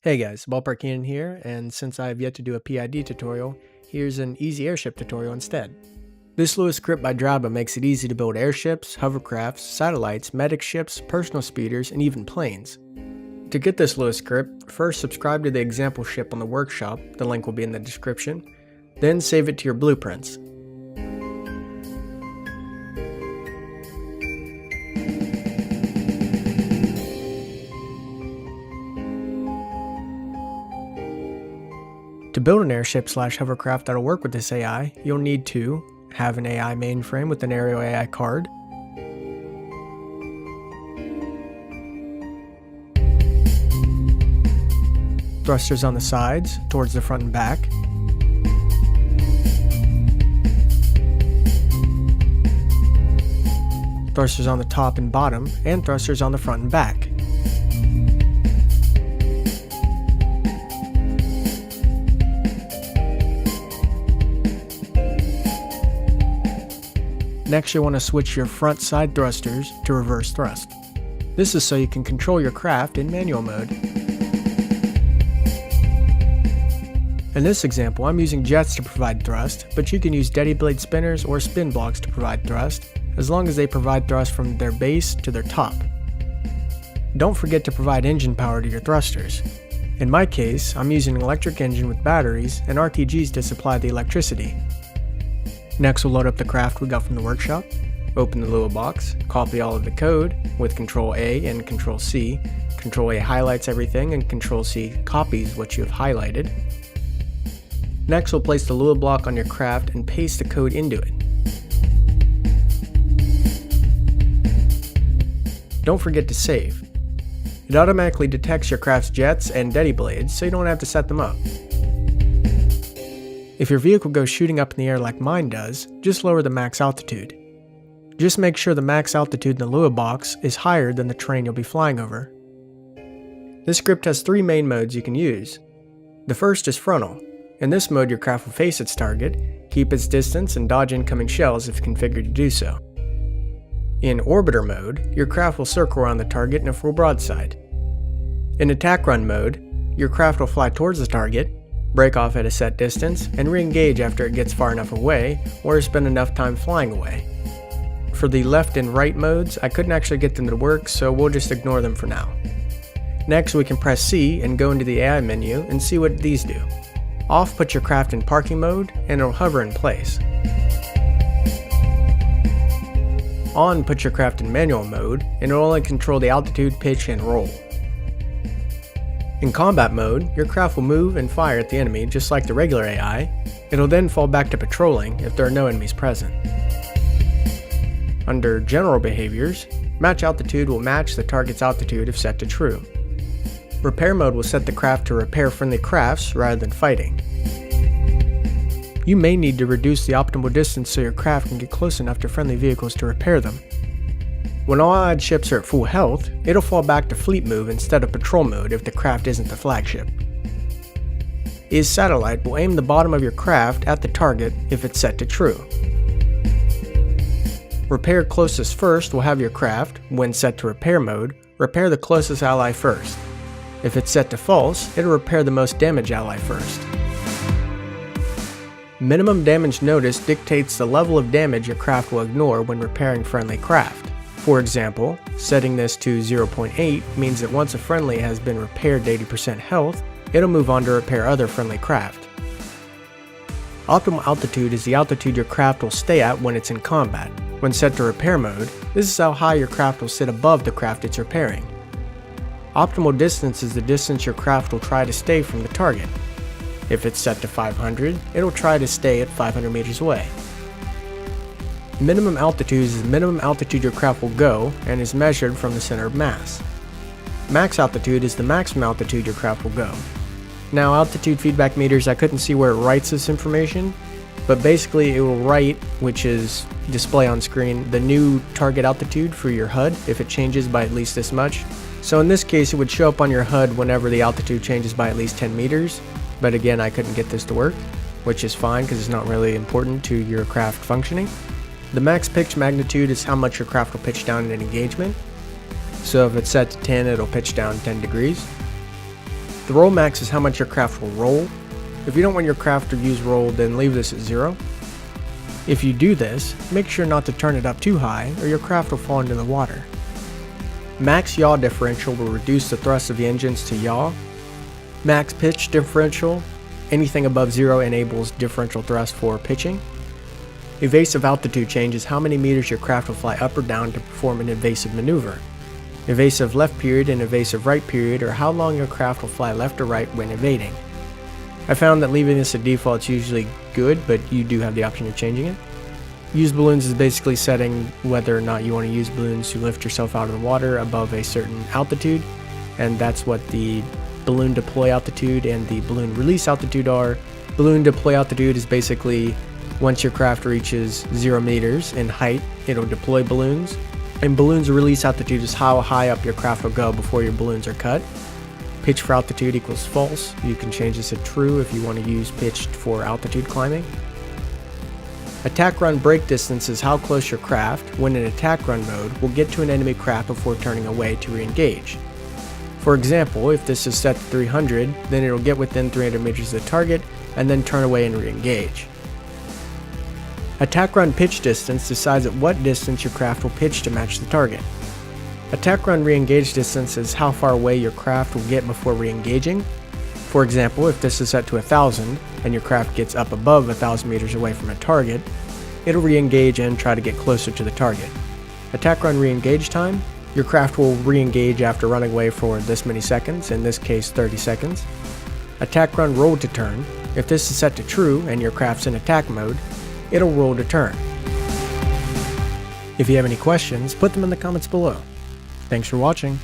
Hey guys, ballparkkenan here, and since I have yet to do a PID tutorial, here's an easy airship tutorial instead. This little script by Draba makes it easy to build airships, hovercrafts, satellites, medic ships, personal speeders, and even planes. To get this little script, first subscribe to the example ship on the workshop, the link will be in the description, then save it to your blueprints. To build an airship/hovercraft that'll work with this AI, you'll need to have an AI mainframe with an aerial AI card, thrusters on the sides, towards the front and back, thrusters on the top and bottom, and thrusters on the front and back. Next, you'll want to switch your front side thrusters to reverse thrust. This is so you can control your craft in manual mode. In this example, I'm using jets to provide thrust, but you can use Daddy blade spinners or spin blocks to provide thrust, as long as they provide thrust from their base to their top. Don't forget to provide engine power to your thrusters. In my case, I'm using an electric engine with batteries and RTGs to supply the electricity. Next, we'll load up the craft we got from the workshop, open the Lua box, copy all of the code with Control A and Control C. Control A highlights everything and Control C copies what you have highlighted. Next, we'll place the Lua block on your craft and paste the code into it. Don't forget to save. It automatically detects your craft's jets and Daddy blades, so you don't have to set them up. If your vehicle goes shooting up in the air like mine does, just lower the max altitude. Just make sure the max altitude in the Lua box is higher than the terrain you'll be flying over. This script has three main modes you can use. The first is frontal. In this mode, your craft will face its target, keep its distance, and dodge incoming shells if configured to do so. In orbiter mode, your craft will circle around the target in a full broadside. In attack run mode, your craft will fly towards the target, break off at a set distance, and re-engage after it gets far enough away, or spend enough time flying away. For the left and right modes, I couldn't actually get them to work, so we'll just ignore them for now. Next, we can press C and go into the AI menu and see what these do. Off puts your craft in parking mode, and it'll hover in place. On puts your craft in manual mode, and it'll only control the altitude, pitch, and roll. In combat mode, your craft will move and fire at the enemy just like the regular AI. It'll then fall back to patrolling if there are no enemies present. Under general behaviors, match altitude will match the target's altitude if set to true. Repair mode will set the craft to repair friendly crafts rather than fighting. You may need to reduce the optimal distance so your craft can get close enough to friendly vehicles to repair them. When all allied ships are at full health, it'll fall back to fleet move instead of patrol mode if the craft isn't the flagship. Is satellite will aim the bottom of your craft at the target if it's set to true. Repair closest first will have your craft, when set to repair mode, repair the closest ally first. If it's set to false, it'll repair the most damaged ally first. Minimum damage notice dictates the level of damage your craft will ignore when repairing friendly craft. For example, setting this to 0.8 means that once a friendly has been repaired to 80% health, it'll move on to repair other friendly craft. Optimal altitude is the altitude your craft will stay at when it's in combat. When set to repair mode, this is how high your craft will sit above the craft it's repairing. Optimal distance is the distance your craft will try to stay from the target. If it's set to 500, it'll try to stay at 500 meters away. Minimum altitude is the minimum altitude your craft will go and is measured from the center of mass. Max altitude is the maximum altitude your craft will go. Now, altitude feedback meters, I couldn't see where it writes this information, but basically it will write, which is display on screen, the new target altitude for your HUD if it changes by at least this much. So in this case, it would show up on your HUD whenever the altitude changes by at least 10 meters, but again, I couldn't get this to work, which is fine because it's not really important to your craft functioning. The max pitch magnitude is how much your craft will pitch down in an engagement. So if it's set to 10, it'll pitch down 10 degrees. The roll max is how much your craft will roll. If you don't want your craft to use roll, then leave this at 0. If you do this, make sure not to turn it up too high or your craft will fall into the water. Max yaw differential will reduce the thrust of the engines to yaw. Max pitch differential, anything above 0 enables differential thrust for pitching. Evasive altitude change is how many meters your craft will fly up or down to perform an evasive maneuver. Evasive left period and evasive right period are how long your craft will fly left or right when evading. I found that leaving this at default is usually good, but you do have the option of changing it. Use balloons is basically setting whether or not you want to use balloons to lift yourself out of the water above a certain altitude, and that's what the balloon deploy altitude and the balloon release altitude are. Balloon deploy altitude is basically once your craft reaches 0 meters in height, it'll deploy balloons, and balloons release altitude is how high up your craft will go before your balloons are cut. Pitch for altitude equals false. You can change this to true if you want to use pitched for altitude climbing. Attack run break distance is how close your craft, when in attack run mode, will get to an enemy craft before turning away to re-engage. For example, if this is set to 300, then it will get within 300 meters of the target and then turn away and re-engage. Attack run pitch distance decides at what distance your craft will pitch to match the target. Attack run re-engage distance is how far away your craft will get before re-engaging. For example, if this is set to 1000 and your craft gets up above 1000 meters away from a target, it'll re-engage and try to get closer to the target. Attack run re-engage time, your craft will re-engage after running away for this many seconds, in this case 30 seconds. Attack run roll to turn, if this is set to true and your craft's in attack mode, it'll roll to turn. If you have any questions, put them in the comments below. Thanks for watching.